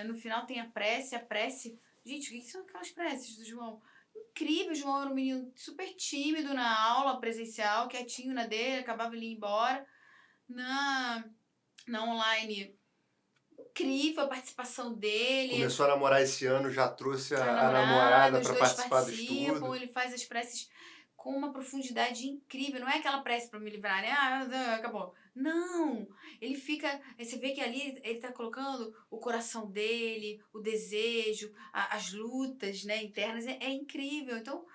No final tem a prece. Gente, o que são aquelas preces do João? Incrível, o João era um menino super tímido na aula presencial, quietinho na dele, acabava ele ir embora. Na online, incrível a participação dele. Começou a namorar esse ano, já trouxe a namorada para participar do estudo. Ele faz as preces com uma profundidade incrível. Não é aquela prece para me livrar, né? Acabou. Não! Ele fica... Você vê que ali ele está colocando o coração dele, o desejo, as lutas, né, internas. É incrível. Então,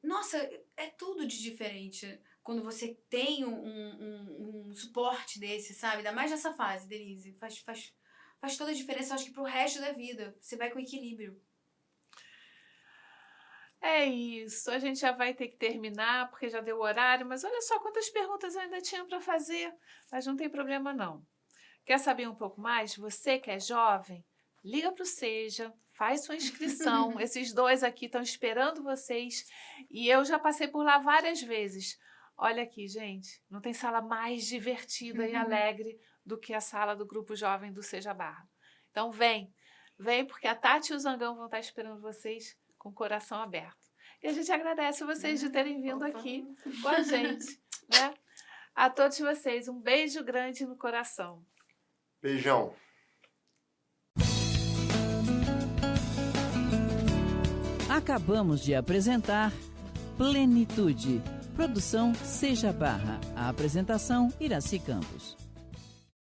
nossa, é tudo de diferente quando você tem um suporte desse, sabe? Ainda mais nessa fase, Denise. Faz toda a diferença, acho que pro resto da vida. Você vai com equilíbrio. É isso, a gente já vai ter que terminar, porque já deu o horário, mas olha só quantas perguntas eu ainda tinha para fazer, mas não tem problema não. Quer saber um pouco mais? Você que é jovem, liga para o Seja, faz sua inscrição, esses 2 aqui estão esperando vocês, e eu já passei por lá várias vezes. Olha aqui, gente, não tem sala mais divertida e alegre do que a sala do Grupo Jovem do Seja Barra. Então vem porque a Tati e o Zangão vão estar esperando vocês com o coração aberto. E a gente agradece vocês de terem vindo aqui com a gente, né? A todos vocês, um beijo grande no coração. Beijão. Acabamos de apresentar Plenitude. Produção Seja Barra. A apresentação Iraci Campos.